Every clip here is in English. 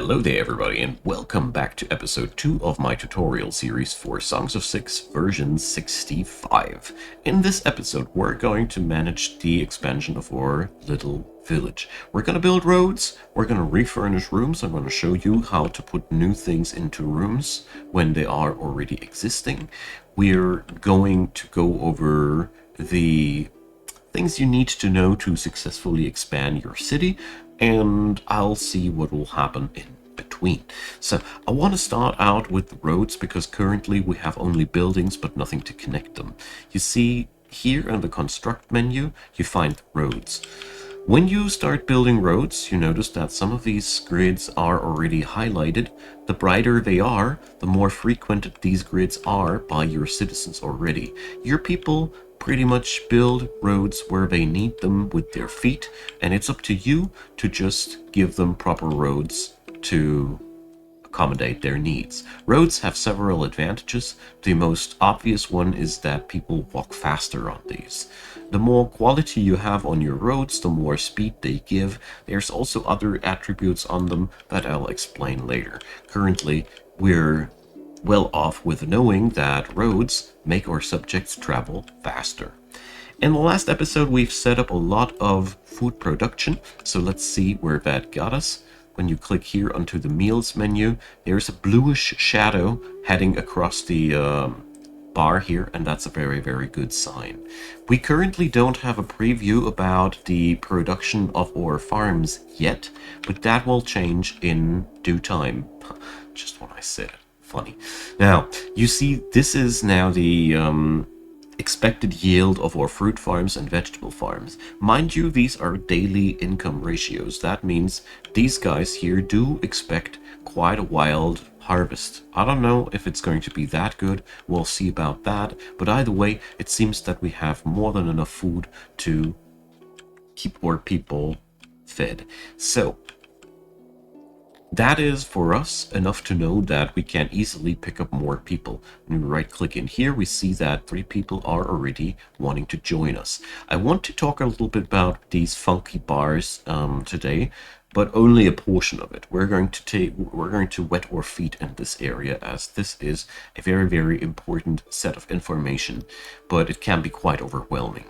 Hello there everybody, and welcome back to episode 2 of my tutorial series for Songs of SYX version 65. In this episode we're going to manage the expansion of our little village. We're going to build roads, we're going to refurnish rooms, I'm going to show you how to put new things into rooms when they are already existing. We're going to go over the things you need to know to successfully expand your city, and I'll see what will happen in between. So I want to start out with the roads because currently we have only buildings but nothing to connect them. You see here in the construct menu you find roads. When you start building roads, you notice that some of these grids are already highlighted. The brighter they are, the more frequented these grids are by your citizens already. Your people pretty much build roads where they need them with their feet, and it's up to you to just give them proper roads to accommodate their needs. Roads have several advantages. The most obvious one is that people walk faster on these. The more quality you have on your roads, the more speed they give. There's also other attributes on them that I'll explain later. Currently, we're well off with knowing that roads make our subjects travel faster. In the last episode, we've set up a lot of food production, so let's see where that got us. When you click here onto the meals menu, there's a bluish shadow heading across the bar here, and that's a very, very good sign. We currently don't have a preview about the production of our farms yet, but that will change in due time. Just when I said it. Funny. Now, you see, this is now the expected yield of our fruit farms and vegetable farms. Mind you, these are daily income ratios. That means these guys here do expect quite a wild harvest. I don't know if it's going to be that good. We'll see about that. But either way, it seems that we have more than enough food to keep our people fed. So that is, for us, enough to know that we can easily pick up more people. When we right-click in here, we see that 3 people are already wanting to join us. I want to talk a little bit about these funky bars today, but only a portion of it. We're going to wet our feet in this area, as this is a very, very important set of information, but it can be quite overwhelming.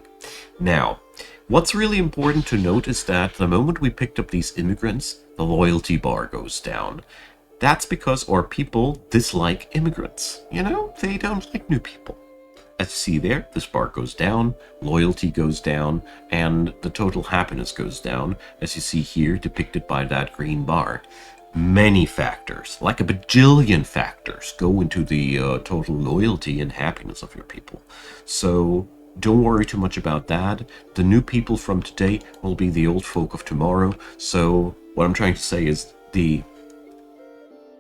Now, what's really important to note is that the moment we picked up these immigrants, the loyalty bar goes down. That's because our people dislike immigrants. You know, they don't like new people. As you see there, this bar goes down, loyalty goes down, and the total happiness goes down, as you see here depicted by that green bar. Many factors, like a bajillion factors, go into the total loyalty and happiness of your people. So don't worry too much about that. The new people from today will be the old folk of tomorrow. So what I'm trying to say is the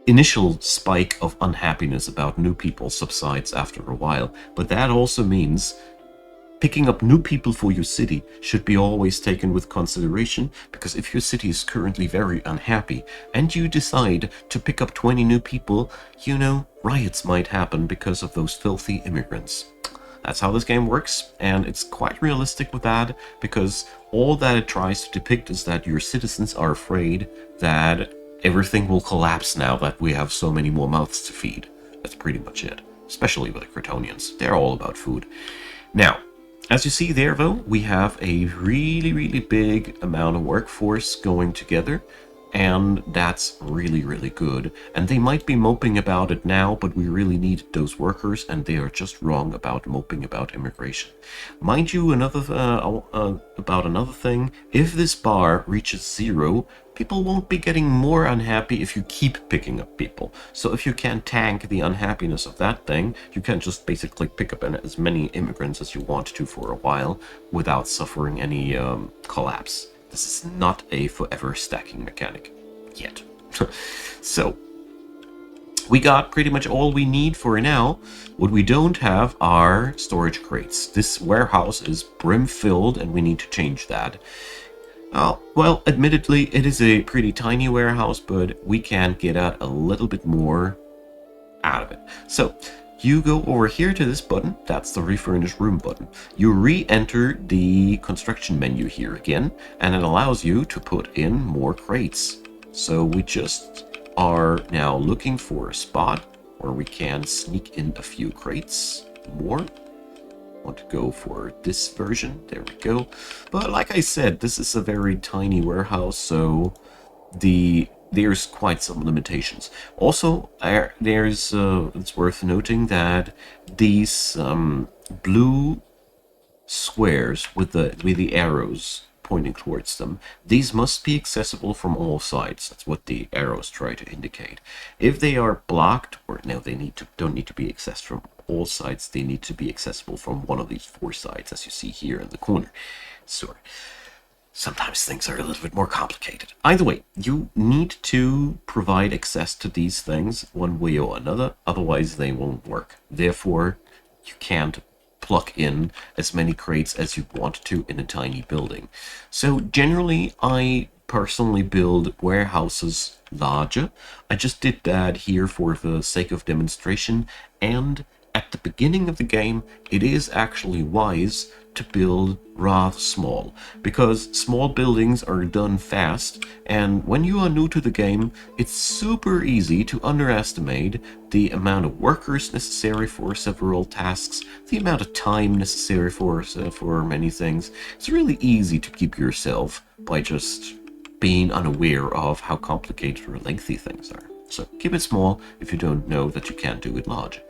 initial spike of unhappiness about new people subsides after a while. But that also means picking up new people for your city should be always taken with consideration, because if your city is currently very unhappy and you decide to pick up 20 new people, you know, riots might happen because of those filthy immigrants. That's how this game works, and it's quite realistic with that, because all that it tries to depict is that your citizens are afraid that everything will collapse now that we have so many more mouths to feed. That's pretty much it, especially with the Crotonians. They're all about food. Now, as you see there, though, we have a really, really big amount of workforce going together, and that's really, really good. And they might be moping about it now, but we really need those workers, and they are just wrong about moping about immigration. Mind you, about another thing, if this bar reaches 0, people won't be getting more unhappy if you keep picking up people. So if you can tank the unhappiness of that thing, you can just basically pick up as many immigrants as you want to for a while without suffering any collapse. This is not a forever stacking mechanic yet. So we got pretty much all we need for now. What we don't have are storage crates. This warehouse is brim filled and we need to change that. Well, admittedly, it is a pretty tiny warehouse, but we can get out a little bit more out of it. So you go over here to this button, that's the refurnish room button. You re-enter the construction menu here again, and it allows you to put in more crates. So we just are now looking for a spot where we can sneak in a few crates more. Want to go for this version. There we go. But like I said, this is a very tiny warehouse, so there's quite some limitations. Also, it's worth noting that these blue squares with the arrows pointing towards them, these must be accessible from all sides. That's what the arrows try to indicate. If they are blocked, or no, don't need to be accessed from all sides. They need to be accessible from one of these 4 sides, as you see here in the corner. Sorry. Sometimes things are a little bit more complicated. Either way, you need to provide access to these things one way or another, otherwise they won't work. Therefore, you can't plug in as many crates as you want to in a tiny building. So generally, I personally build warehouses larger. I just did that here for the sake of demonstration, and at the beginning of the game, it is actually wise to build rather small, because small buildings are done fast, and when you are new to the game, it's super easy to underestimate the amount of workers necessary for several tasks, the amount of time necessary for many things. It's really easy to keep yourself by just being unaware of how complicated or lengthy things are. So keep it small if you don't know that you can't do it large.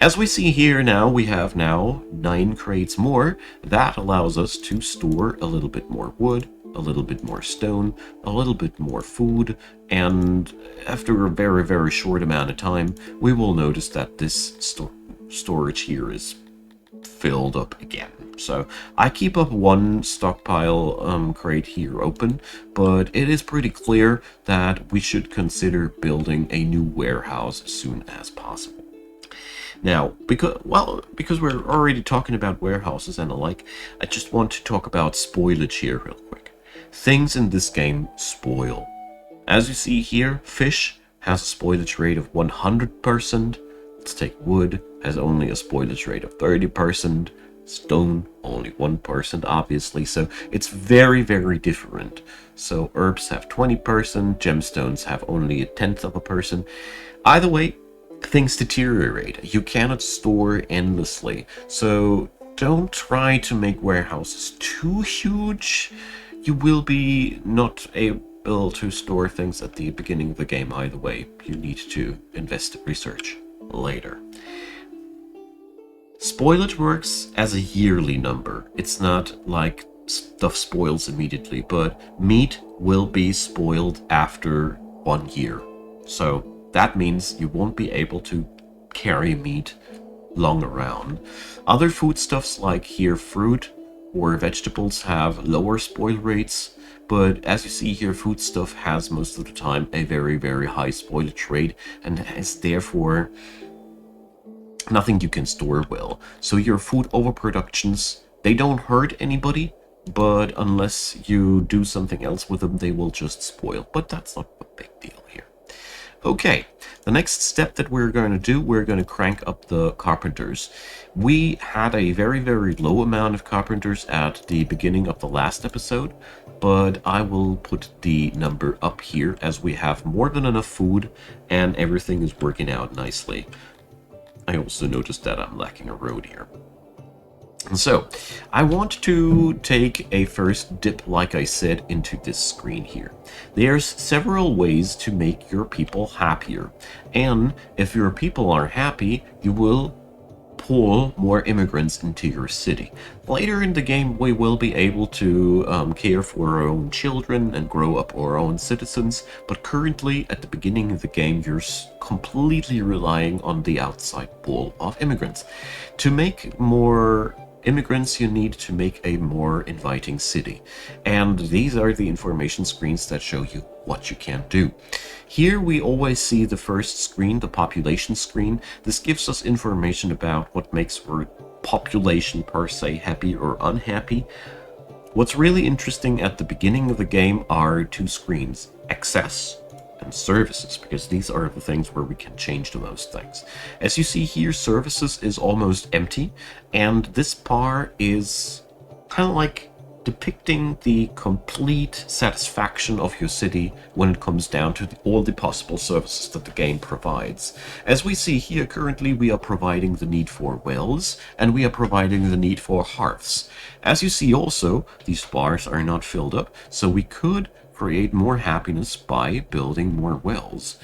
As we see here now, we have now 9 crates more. That allows us to store a little bit more wood, a little bit more stone, a little bit more food, and after a very, very short amount of time, we will notice that this storage here is filled up again. So I keep up one stockpile crate here open, but it is pretty clear that we should consider building a new warehouse as soon as possible. Now, because we're already talking about warehouses and the like, I just want to talk about spoilage here real quick. Things in this game spoil. As you see here, fish has a spoilage rate of 100%. Let's take wood, has only a spoilage rate of 30%. Stone, only 1%, obviously. So it's very, very different. So herbs have 20%, gemstones have only 1/10%. Either way, things deteriorate. You cannot store endlessly. So don't try to make warehouses too huge. You will be not able to store things at the beginning of the game either way. You need to invest in research later. Spoilage works as a yearly number. It's not like stuff spoils immediately, but meat will be spoiled after 1 year. So that means you won't be able to carry meat long around. Other foodstuffs like here fruit or vegetables have lower spoil rates, but as you see here, foodstuff has most of the time a very, very high spoilage rate and is therefore nothing you can store well. So your food overproductions, they don't hurt anybody, but unless you do something else with them, they will just spoil. But that's not a big deal here. Okay, the next step that we're going to do, we're going to crank up the carpenters. We had a very, very low amount of carpenters at the beginning of the last episode, but I will put the number up here as we have more than enough food and everything is working out nicely. I also noticed that I'm lacking a road here. So, I want to take a first dip, like I said, into this screen here. There's several ways to make your people happier. And if your people are happy, you will pull more immigrants into your city. Later in the game, we will be able to care for our own children and grow up our own citizens, but currently, at the beginning of the game, you're completely relying on the outside pull of immigrants. To make more immigrants, you need to make a more inviting city. And these are the information screens that show you what you can do. Here we always see the first screen, the population screen. This gives us information about what makes our population per se happy or unhappy. What's really interesting at the beginning of the game are 2 screens, access and services, because these are the things where we can change the most things. As you see here, services is almost empty, and this bar is kind of like depicting the complete satisfaction of your city when it comes down to all the possible services that the game provides. As we see here, currently we are providing the need for wells, and we are providing the need for hearths. As you see also, these bars are not filled up, so we could create more happiness by building more wells.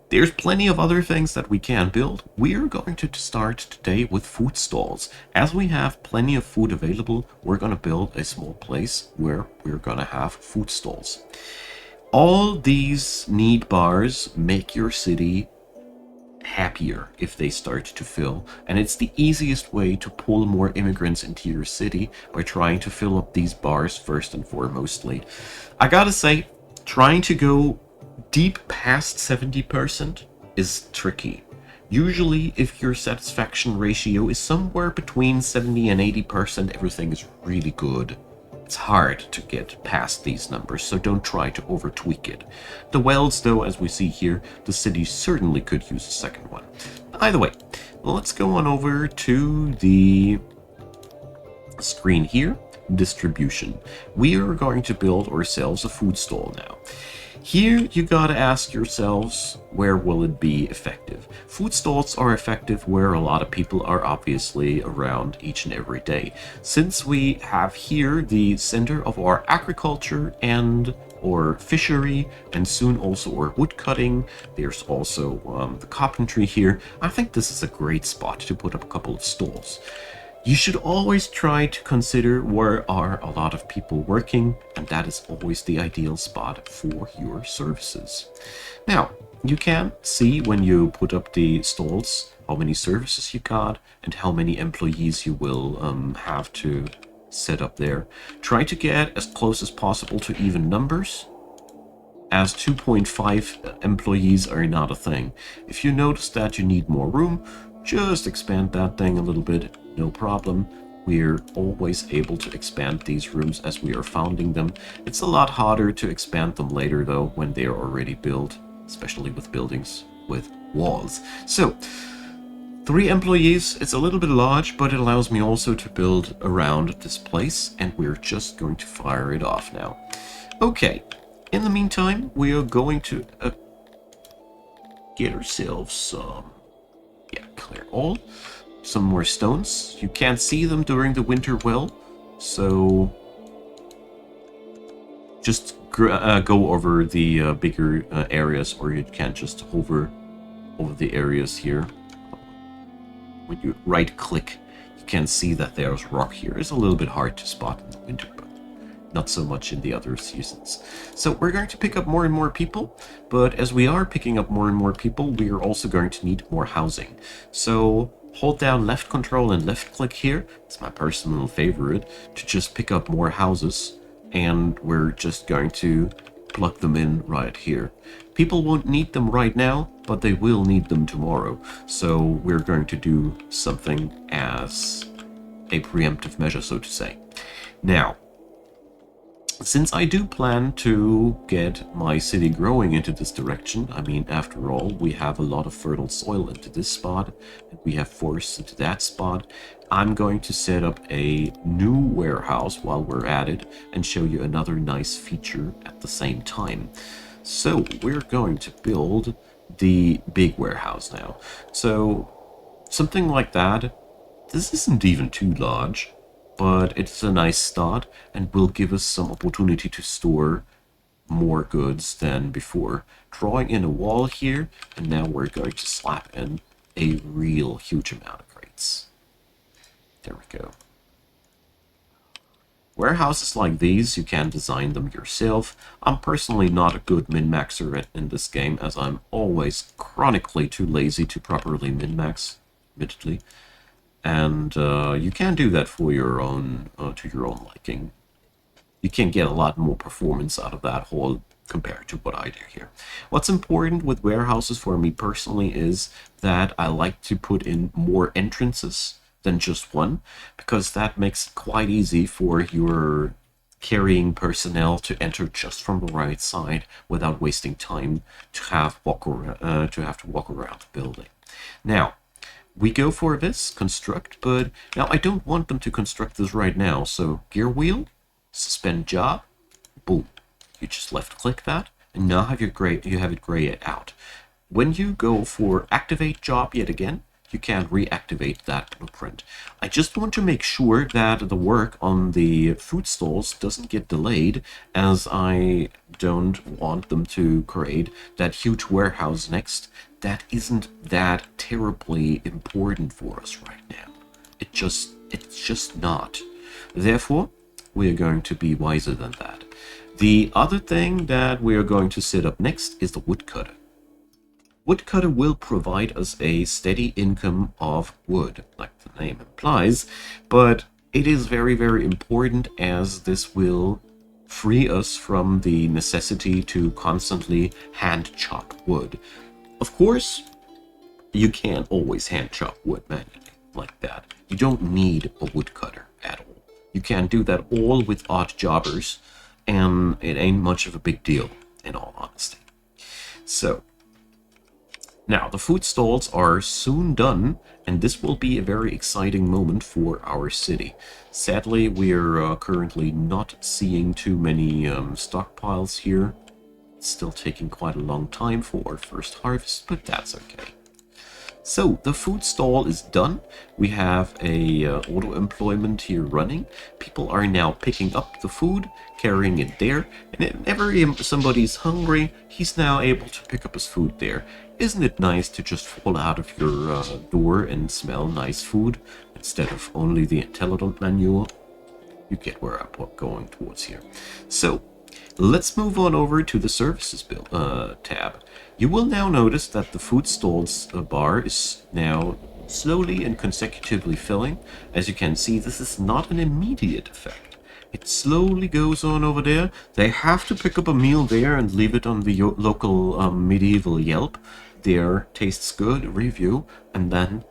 There's plenty of other things that we can build. We're going to start today with food stalls. As we have plenty of food available, we're going to build a small place where we're going to have food stalls. All these need bars make your city happier if they start to fill, and it's the easiest way to pull more immigrants into your city by trying to fill up these bars first and foremostly. I gotta say, trying to go deep past 70% is tricky. Usually, if your satisfaction ratio is somewhere between 70 and 80%, everything is really good. It's hard to get past these numbers, so don't try to over-tweak it. The wells, though, as we see here, the city certainly could use a second one. Either way, let's go on over to the screen here. Distribution. We are going to build ourselves a food stall now. Here you gotta ask yourselves, where will it be effective? Food stalls are effective where a lot of people are obviously around each and every day. Since we have here the center of our agriculture and or fishery, and soon also our wood cutting, there's also the carpentry here, I think this is a great spot to put up a couple of stalls. You should always try to consider where are a lot of people working, and that is always the ideal spot for your services. Now, you can see when you put up the stalls how many services you got and how many employees you will have to set up there. Try to get as close as possible to even numbers, as 2.5 employees are not a thing. If you notice that you need more room, just expand that thing a little bit. No problem. We're always able to expand these rooms as we are founding them. It's a lot harder to expand them later though when they are already built, especially with buildings with walls. So 3 employees, it's a little bit large, but it allows me also to build around this place, and we're just going to fire it off now. Okay, in the meantime, we are going to get ourselves some, clear all. Some more stones. You can't see them during the winter well, so just go over the bigger areas, or you can just hover over the areas here. When you right click, you can see that there's rock here. It's a little bit hard to spot in the winter, but not so much in the other seasons. So we're going to pick up more and more people, but as we are picking up more and more people, we are also going to need more housing. So hold down left control and left click here. It's my personal favorite to just pick up more houses, and we're just going to plug them in right here. People won't need them right now, but they will need them tomorrow. So we're going to do something as a preemptive measure, so to say. Now, since I do plan to get my city growing into this direction, I mean, after all, we have a lot of fertile soil into this spot, and we have forests into that spot, I'm going to set up a new warehouse while we're at it and show you another nice feature at the same time. So we're going to build the big warehouse now. So something like that. This isn't even too large, but it's a nice start and will give us some opportunity to store more goods than before. Drawing in a wall here, and now we're going to slap in a real huge amount of crates. There we go. Warehouses like these, you can design them yourself. I'm personally not a good min-maxer in this game, as I'm always chronically too lazy to properly min-max, admittedly. And you can do that for your own, to your own liking. You can get a lot more performance out of that whole compared to what I do here. What's important with warehouses for me personally is that I like to put in more entrances than just one, because that makes it quite easy for your carrying personnel to enter just from the right side without wasting time to have to walk around the building. Now, we go for this construct, but now I don't want them to construct this right now. So gear wheel, suspend job, boom. You just left click that, and now you have it grayed out. When you go for activate job yet again, you can reactivate that blueprint. I just want to make sure that the work on the food stalls doesn't get delayed, as I don't want them to create that huge warehouse next. That isn't that terribly important for us right now. It's just not. Therefore, we are going to be wiser than that. The other thing that we are going to set up next is the woodcutter. Woodcutter will provide us a steady income of wood, like the name implies, but it is very, very important, as this will free us from the necessity to constantly hand chop wood. Of course, you can't always hand chop wood manually like that. You don't need a woodcutter at all. You can do that all with odd jobbers, and it ain't much of a big deal, in all honesty. So, now, the food stalls are soon done, and this will be a very exciting moment for our city. Sadly, we're currently not seeing too many stockpiles here. It's still taking quite a long time for our first harvest, but that's okay. So, the food stall is done. We have a auto-employment here running. People are now picking up the food, carrying it there, and whenever somebody's hungry, he's now able to pick up his food there. Isn't it nice to just fall out of your door and smell nice food, instead of only the intelligent manure? You get where I'm going towards here. So, let's move on over to the services tab. You will now notice that the food stalls bar is now slowly and consecutively filling. As you can see, this is not an immediate effect. It slowly goes on over there. They have to pick up a meal there and leave it on the local medieval Yelp. There, tastes good, review, and then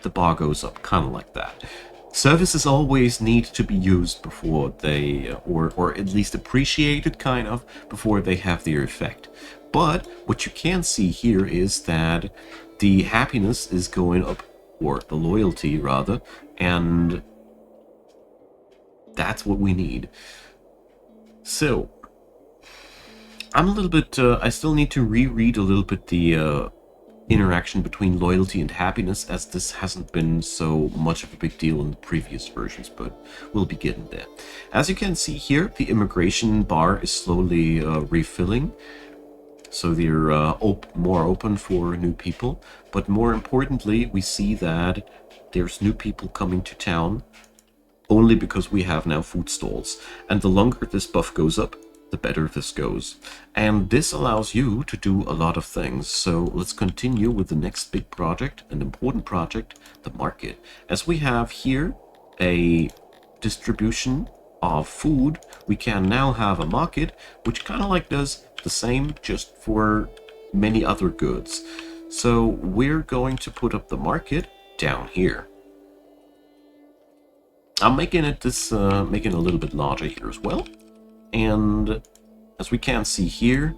the bar goes up, kind of like that. Services always need to be used before they, or at least appreciated, kind of, before they have their effect. But what you can see here is that the happiness is going up, or the loyalty rather, and that's what we need. So, I'm a little bit, I still need to reread a little bit the interaction between loyalty and happiness, as this hasn't been so much of a big deal in the previous versions, but we'll be getting there. As you can see here, the immigration bar is slowly refilling, so they're more open for new people. But more importantly, we see that there's new people coming to town only because we have now food stalls, and the longer this buff goes up, the better this goes. And this allows you to do a lot of things. So let's continue with the next big project, an important project, the market. As we have here a distribution of food, we can now have a market, which kind of like does the same, just for many other goods. So we're going to put up the market down here. I'm making it making it a little bit larger here as well. And as we can see here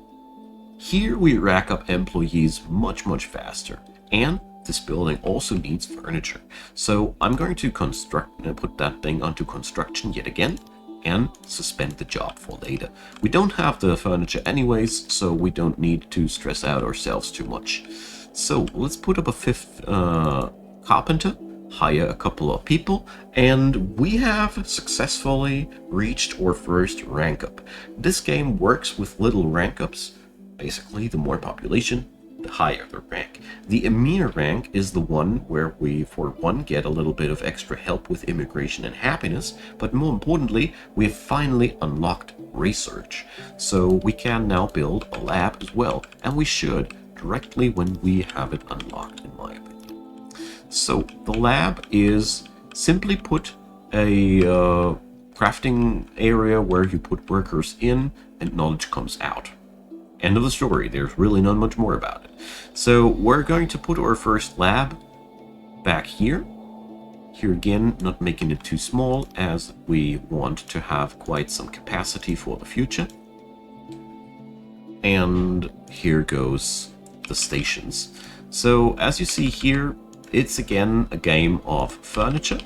we rack up employees much faster. And this building also needs furniture. So I'm going to put that thing onto construction yet again, and suspend the job for later. We don't have the furniture anyways, so we don't need to stress out ourselves too much. So let's put up a fifth carpenter, hire a couple of people, and we have successfully reached our first rank up. This game works with little rank ups. Basically, the more population, the higher the rank. The Emir rank is the one where we, for one, get a little bit of extra help with immigration and happiness, but more importantly, we have finally unlocked research. So we can now build a lab as well, and we should, directly when we have it unlocked, in my opinion. So the lab is, simply put, a crafting area where you put workers in and knowledge comes out. End of the story. There's really not much more about it. So we're going to put our first lab back here. Here again, not making it too small, as we want to have quite some capacity for the future. And here goes the stations. So as you see here, it's again a game of furniture.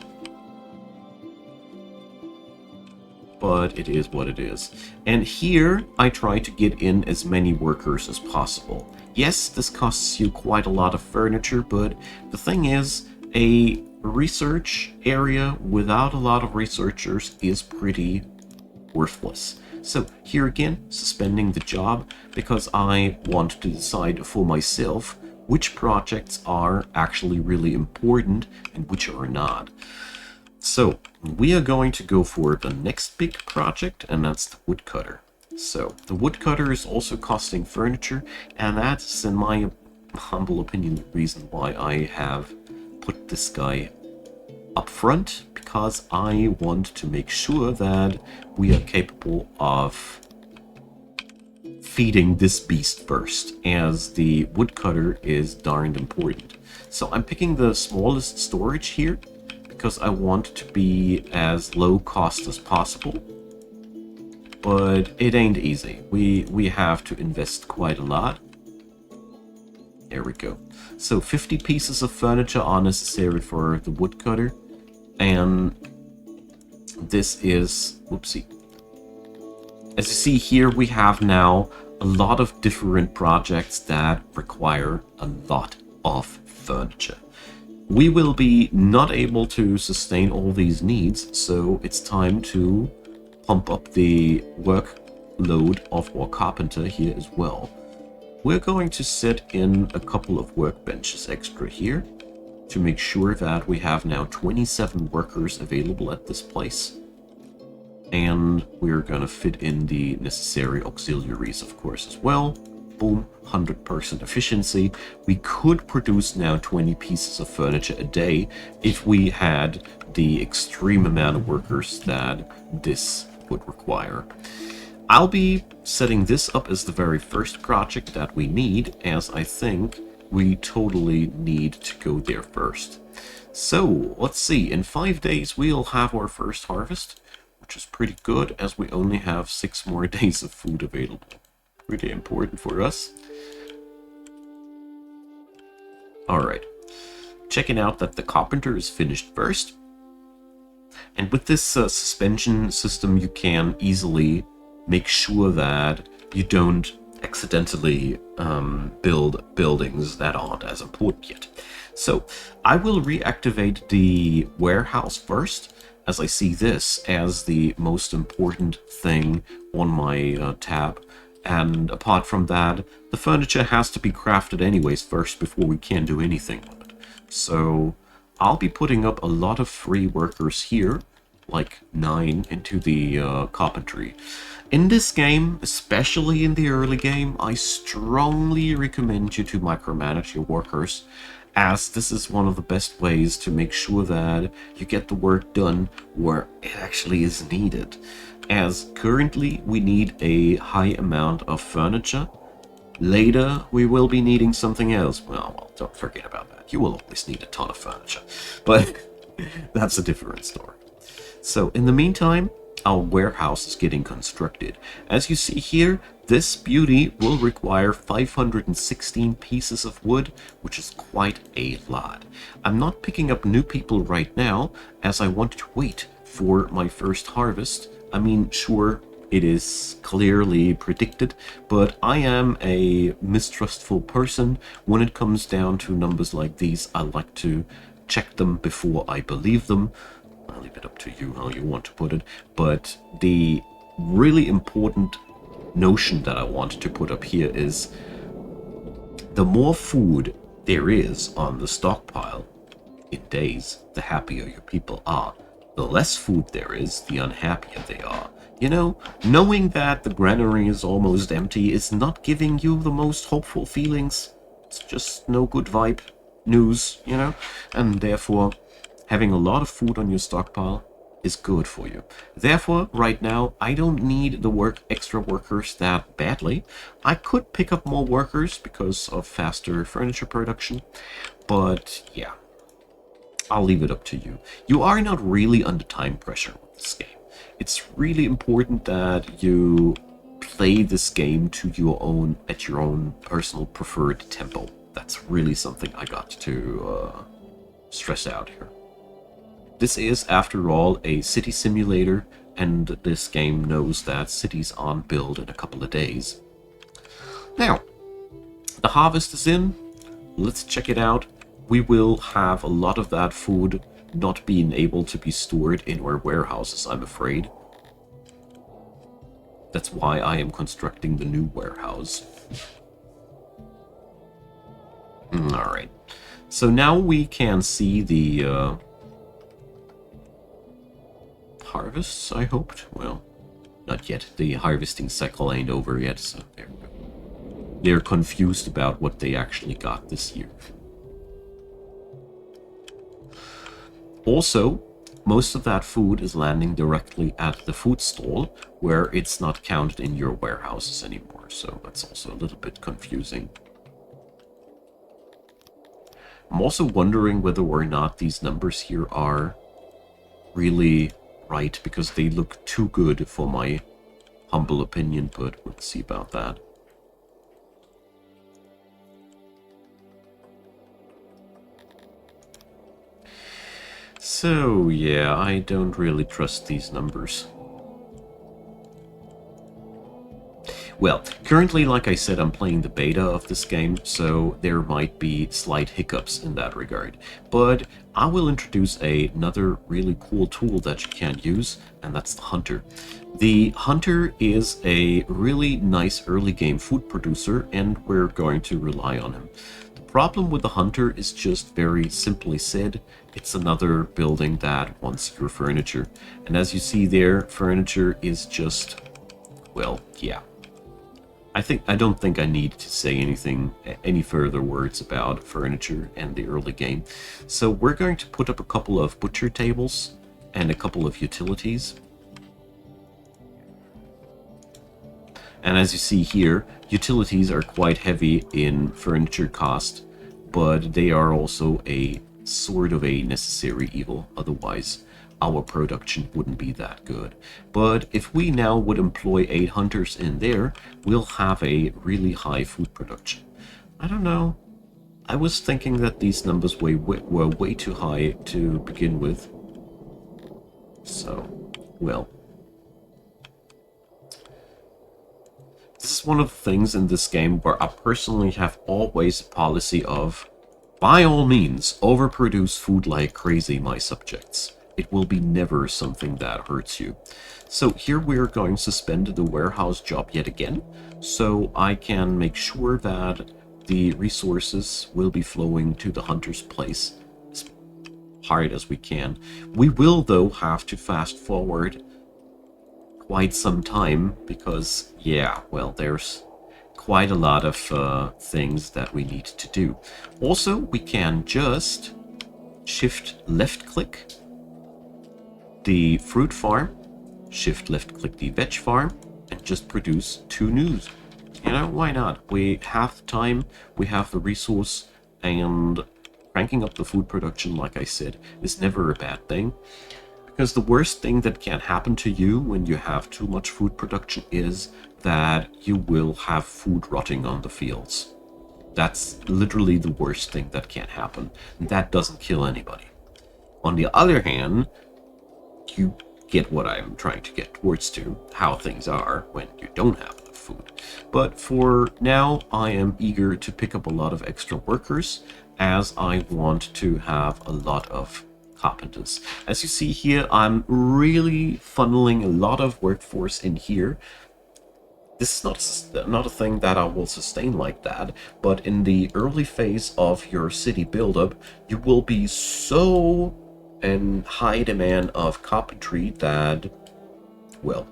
but it is what it is. And here I try to get in as many workers as possible. Yes, this costs you quite a lot of furniture, but the thing is, a research area without a lot of researchers is pretty worthless. So here again, suspending the job because I want to decide for myself which projects are actually really important and which are not. So we are going to go for the next big project, and that's the woodcutter. So the woodcutter is also costing furniture, and that's, in my humble opinion, the reason why I have put this guy up front, because I want to make sure that we are capable of feeding this beast first, as the woodcutter is darned important. So I'm picking the smallest storage here, because I want to be as low cost as possible. But it ain't easy. We have to invest quite a lot. There we go. So 50 pieces of furniture are necessary for the woodcutter. And this is... whoopsie. As you see here, we have now a lot of different projects that require a lot of furniture. We will be not able to sustain all these needs, so it's time to pump up the workload of our carpenter here as well. We're going to set in a couple of workbenches extra here to make sure that we have now 27 workers available at this place. And we're going to fit in the necessary auxiliaries, of course, as well. Boom, 100% efficiency. We could produce now 20 pieces of furniture a day if we had the extreme amount of workers that this would require. I'll be setting this up as the very first project that we need, as I think we totally need to go there first. So, let's see, in 5 days we'll have our first harvest, which is pretty good, as we only have 6 more days of food available. Really important for us. Alright, checking out that the carpenter is finished first. And with this suspension system, you can easily make sure that you don't accidentally build buildings that aren't as important yet. So I will reactivate the warehouse first, as I see this as the most important thing on my tab. And apart from that, the furniture has to be crafted anyways first before we can do anything with it. So I'll be putting up a lot of free workers here, like 9 into the carpentry. In this game, especially in the early game, I strongly recommend you to micromanage your workers, as this is one of the best ways to make sure that you get the work done where it actually is needed. As currently we need a high amount of furniture. Later we will be needing something else. Well, don't forget about that. You will always need a ton of furniture. But that's a different story. So in the meantime, our warehouse is getting constructed. As you see here, this beauty will require 516 pieces of wood, which is quite a lot. I'm not picking up new people right now, as I want to wait for my first harvest. I mean, sure, it is clearly predicted, but I am a mistrustful person. When it comes down to numbers like these, I like to check them before I believe them. I'll leave it up to you how you want to put it, but the really important notion that I want to put up here is the more food there is on the stockpile in days, the happier your people are. The less food there is, the unhappier they are. You know, knowing that the granary is almost empty is not giving you the most hopeful feelings. It's just no good vibe news, you know? And therefore, having a lot of food on your stockpile is good for you. Therefore, right now, I don't need the extra workers that badly. I could pick up more workers because of faster furniture production, but yeah. I'll leave it up to you. You are not really under time pressure with this game. It's really important that you play this game to your own, at your own personal preferred tempo. That's really something I got to stress out here. This is, after all, a city simulator and this game knows that cities aren't built in a couple of days. Now, the harvest is in. Let's check it out. We will have a lot of that food not being able to be stored in our warehouses, I'm afraid. That's why I am constructing the new warehouse. Alright. So now we can see the harvests, I hoped. Well, not yet. The harvesting cycle ain't over yet, so there we go. They're confused about what they actually got this year. Also, most of that food is landing directly at the food stall, where it's not counted in your warehouses anymore, so that's also a little bit confusing. I'm also wondering whether or not these numbers here are really right, because they look too good for my humble opinion, but we'll see about that. So, yeah, I don't really trust these numbers. Well, currently, like I said, I'm playing the beta of this game, so there might be slight hiccups in that regard. But I will introduce another really cool tool that you can use, and that's the Hunter. The Hunter is a really nice early game food producer, and we're going to rely on him. The problem with the Hunter is just very simply said, it's another building that wants your furniture. And as you see there, furniture is just, well, yeah. I don't think I need to say any further words about furniture and the early game. So we're going to put up a couple of butcher tables and a couple of utilities. And as you see here, utilities are quite heavy in furniture cost, but they are also a sort of a necessary evil. Otherwise, our production wouldn't be that good. But if we now would employ 8 hunters in there, we'll have a really high food production. I don't know. I was thinking that these numbers were way too high to begin with. So, well. This is one of the things in this game where I personally have always a policy of, by all means, overproduce food like crazy, my subjects. It will be never something that hurts you. So here we're going to suspend the warehouse job yet again, so I can make sure that the resources will be flowing to the hunter's place as hard as we can. We will, though, have to fast forward quite some time, because, yeah, well, there's quite a lot of things that we need to do. Also, we can just shift left click the fruit farm, shift left click the veg farm, and just produce 2 news. You know, why not? We have the time, we have the resource, and cranking up the food production, like I said, is never a bad thing. Because the worst thing that can happen to you when you have too much food production is that you will have food rotting on the fields. That's literally the worst thing that can happen, and that doesn't kill anybody. On the other hand, you get what I'm trying to get towards to, how things are when you don't have enough food. But for now, I am eager to pick up a lot of extra workers, as I want to have a lot of carpenters. As you see here, I'm really funneling a lot of workforce in here. This is not a thing that I will sustain like that, but in the early phase of your city buildup, you will be so in high demand of carpentry that, well,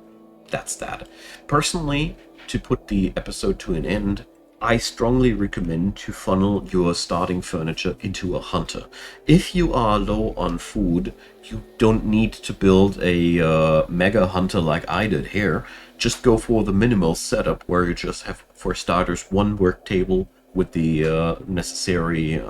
that's that. Personally, to put the episode to an end, I strongly recommend to funnel your starting furniture into a hunter. If you are low on food, you don't need to build a mega hunter like I did here. Just go for the minimal setup where you just have, for starters, 1 work table with the necessary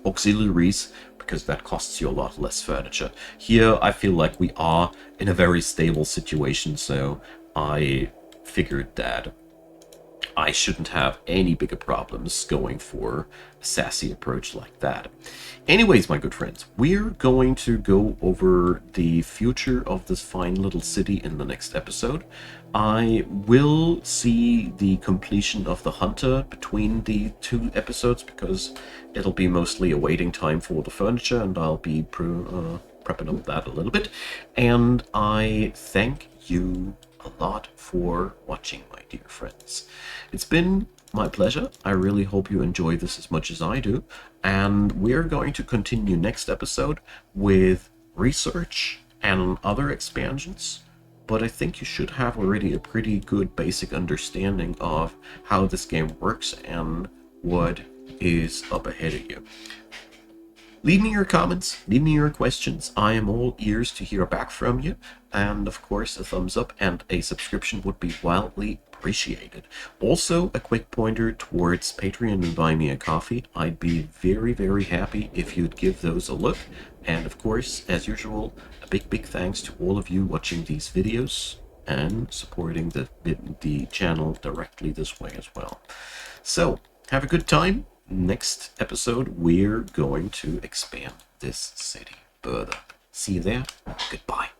auxiliaries, because that costs you a lot less furniture. Here, I feel like we are in a very stable situation, so I figured that I shouldn't have any bigger problems going for a sassy approach like that. Anyways, my good friends, we're going to go over the future of this fine little city in the next episode. I will see the completion of the Hunter between the two episodes, because it'll be mostly a waiting time for the furniture, and I'll be prepping up that a little bit. And I thank you a lot for watching, my dear friends. It's been my pleasure. I really hope you enjoy this as much as I do. And we're going to continue next episode with research and other expansions. But I think you should have already a pretty good basic understanding of how this game works and what is up ahead of you. Leave me your comments, leave me your questions. I am all ears to hear back from you. And of course, a thumbs up and a subscription would be wildly appreciated. Also, a quick pointer towards Patreon and Buy Me a Coffee. I'd be very, very happy if you'd give those a look. And of course, as usual, a big thanks to all of you watching these videos and supporting the channel directly this way as well. So, have a good time. Next episode, we're going to expand this city further. See you there. Goodbye.